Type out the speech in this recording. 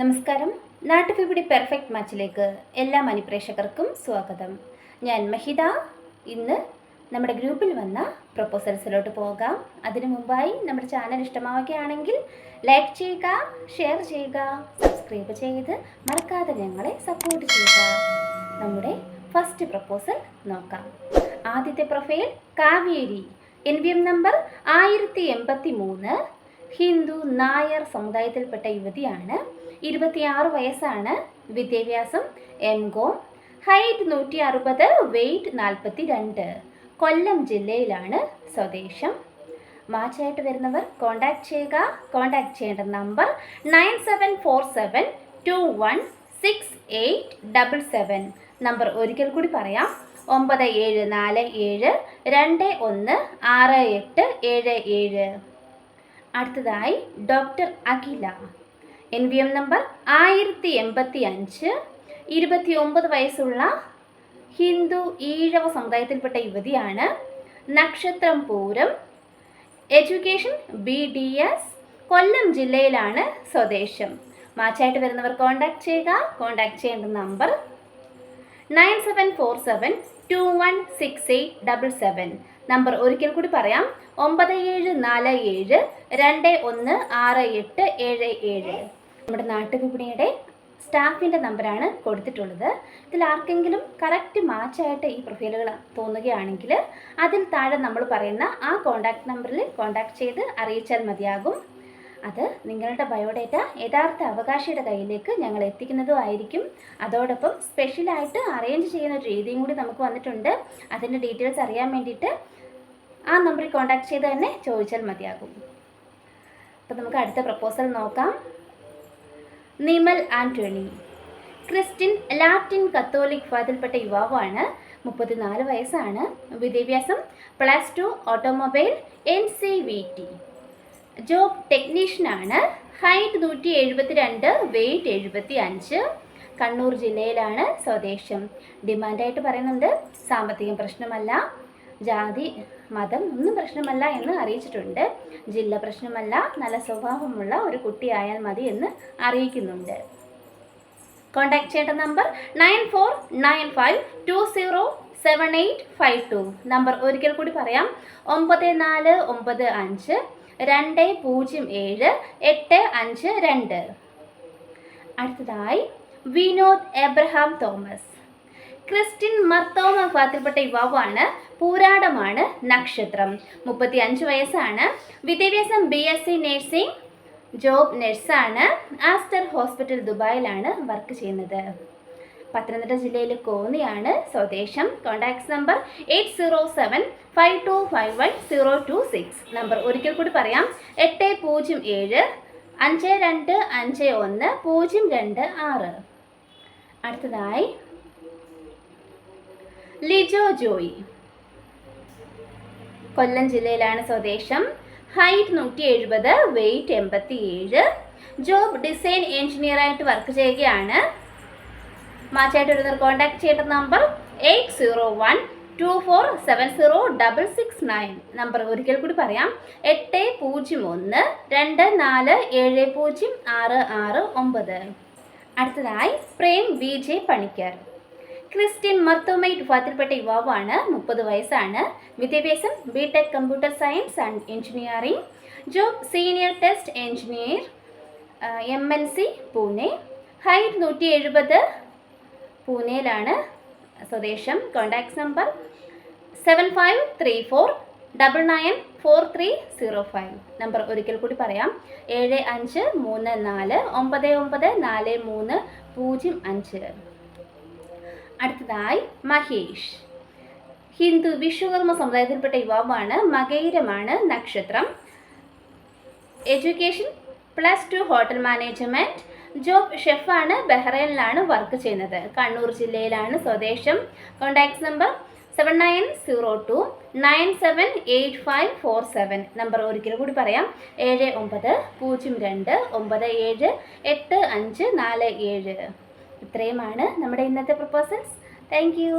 നമസ്കാരം. നാട്ടുവിപണി പെർഫെക്റ്റ് മാച്ചിലേക്ക് എല്ലാ മനുപ്രേക്ഷകർക്കും സ്വാഗതം. ഞാൻ മഹിത. ഇന്ന് നമ്മുടെ ഗ്രൂപ്പിൽ വന്ന പ്രപ്പോസൽസിലോട്ട് പോകാം. അതിനു മുമ്പായി നമ്മുടെ ചാനൽ ഇഷ്ടമാവുകയാണെങ്കിൽ ലൈക്ക് ചെയ്യുക, ഷെയർ ചെയ്യുക, സബ്സ്ക്രൈബ് ചെയ്ത് മറക്കാതെ ഞങ്ങളെ സപ്പോർട്ട് ചെയ്യുക. നമ്മുടെ ഫസ്റ്റ് പ്രപ്പോസൽ നോക്കാം. ആദ്യത്തെ profile Kaveri, NVM number 1083, Hindu Nair സമുദായത്തിൽപ്പെട്ട യുവതിയാണ്. 26 വയസ്സാണ്. വിദ്യാഭ്യാസം MCom, ഹൈറ്റ് 160, വെയ്റ്റ് 42. കൊല്ലം ജില്ലയിലാണ് സ്വദേശം. മാച്ചായിട്ട് വരുന്നവർ കോൺടാക്ട് ചെയ്യുക. കോൺടാക്ട് ചെയ്യേണ്ട നമ്പർ 9747216877. നമ്പർ ഒരിക്കൽ കൂടി പറയാം: 9747216877. അടുത്തതായി ഡോക്ടർ അഖില, NVM നമ്പർ 1085, 29 വയസ്സുള്ള ഹിന്ദു ഈഴവ സമുദായത്തിൽപ്പെട്ട യുവതിയാണ്. നക്ഷത്രം പൂരം. എഡ്യൂക്കേഷൻ BDS, കൊല്ലം ജില്ലയിലാണ് സ്വദേശം. മാച്ചായിട്ട് വരുന്നവർ കോൺടാക്ട് ചെയ്യുക. കോൺടാക്ട് ചെയ്യേണ്ട നമ്പർ 9747216877. നമ്പർ ഒരിക്കൽ കൂടി പറയാം: 9747216877. നമ്മുടെ നാട്ടുവിപണിയുടെ സ്റ്റാഫിൻ്റെ നമ്പറാണ് കൊടുത്തിട്ടുള്ളത്. ഇതിൽ ആർക്കെങ്കിലും കറക്റ്റ് മാച്ചായിട്ട് ഈ പ്രൊഫൈലുകൾ തോന്നുകയാണെങ്കിൽ അതിൽ താഴെ നമ്മൾ പറയുന്ന ആ കോൺടാക്ട് നമ്പറിൽ കോൺടാക്ട് ചെയ്ത് അറിയിച്ചാൽ മതിയാകും. അത് നിങ്ങളുടെ ബയോഡേറ്റ യഥാർത്ഥ അവകാശിയുടെ കയ്യിലേക്ക് ഞങ്ങൾ എത്തിക്കുന്നതും ആയിരിക്കും. അതോടൊപ്പം സ്പെഷ്യലായിട്ട് അറേഞ്ച് ചെയ്യുന്ന ഒരു രീതിയും കൂടി നമുക്ക് വന്നിട്ടുണ്ട്. അതിൻ്റെ ഡീറ്റെയിൽസ് അറിയാൻ വേണ്ടിയിട്ട് ആ നമ്പറിൽ കോൺടാക്ട് ചെയ്ത് തന്നെ ചോദിച്ചാൽ മതിയാകും. അപ്പോൾ നമുക്ക് അടുത്ത പ്രപ്പോസൽ നോക്കാം. Nimal Antony, Christian Latin Catholic വിഭാഗത്തിൽപ്പെട്ട യുവാവാണ്. 34 വയസ്സാണ്. വിദ്യാഭ്യാസം +2, ഓട്ടോമൊബൈൽ NCVT. ജോബ് ടെക്നീഷ്യനാണ്. Height 172, weight 75. കണ്ണൂർ ജില്ലയിലാണ് സ്വദേശം. ഡിമാൻഡായിട്ട് പറയുന്നുണ്ട് സാമ്പത്തികം പ്രശ്നമല്ല, ജാതി മതം ഒന്നും പ്രശ്നമല്ല എന്ന് അറിയിച്ചിട്ടുണ്ട്. ജില്ല പ്രശ്നമല്ല, നല്ല സ്വഭാവമുള്ള ഒരു കുട്ടിയായാൽ മതി എന്ന് അറിയിക്കുന്നുണ്ട്. കോൺടാക്ട് ചെയ്യേണ്ട നമ്പർ 9495207852. നമ്പർ ഒരിക്കൽ കൂടി പറയാം: 9495207852. അടുത്തതായി വിനോദ് എബ്രഹാം തോമസ്, ക്രിസ്ത്യൻ മർത്തോമ വിഭാഗത്തിൽപ്പെട്ട യുവാവാണ്. പൂരാടമാണ് നക്ഷത്രം. 35 വയസ്സാണ്. വിദ്യാഭ്യാസം BSc നഴ്സിംഗ്. ജോബ് നഴ്സാണ്. ആസ്റ്റർ ഹോസ്പിറ്റൽ ദുബായിലാണ് വർക്ക് ചെയ്യുന്നത്. പത്തനംതിട്ട ജില്ലയിലെ കോന്നിയാണ് സ്വദേശം. Contact number 8075251026. നമ്പർ ഒരിക്കൽ കൂടി പറയാം: 80752510226. അടുത്തതായി ലിജോ ജോയി, കൊല്ലം ജില്ലയിലാണ് സ്വദേശം. Height 170, weight 87. ജോബ് ഡിസൈൻ എഞ്ചിനീയറായിട്ട് വർക്ക് ചെയ്യുകയാണ്. മാച്ചായിട്ട് വരുന്നവർ കോൺടാക്ട് ചെയ്യേണ്ട നമ്പർ 8012470669. നമ്പർ ഒരിക്കൽ കൂടി പറയാം: 8012470669. അടുത്തതായി പ്രേം VJ പണിക്കർ, ക്രിസ്ത്യൻ മർത്തോമൈറ്റ് വിഭാഗത്തിൽപ്പെട്ട യുവാവാണ്. 30 വയസ്സാണ്. വിദ്യാഭ്യാസം BTech computer science and engineering. Job senior test engineer MNC Pune. Height 170, പൂനെയിലാണ് സ്വദേശം. Contact number 7534994305. നമ്പർ ഒരിക്കൽ കൂടി പറയാം: 7534994305. അടുത്തതായി മഹേഷ്, ഹിന്ദു വിശ്വകർമ്മ സമുദായത്തിൽപ്പെട്ട യുവാവാണ്. മകയിരമാണ് നക്ഷത്രം. Education +2, hotel management. ജോബ് ഷെഫാണ്. ബഹ്റൈനിലാണ് വർക്ക് ചെയ്യുന്നത്. കണ്ണൂർ ജില്ലയിലാണ് സ്വദേശം. Contact number 7902978547. നമ്പർ ഒരിക്കൽ കൂടി പറയാം: 7902978547. ഇത്രയുമാണ് നമ്മുടെ ഇന്നത്തെ പ്രപ്പോസൽസ്. Thank you.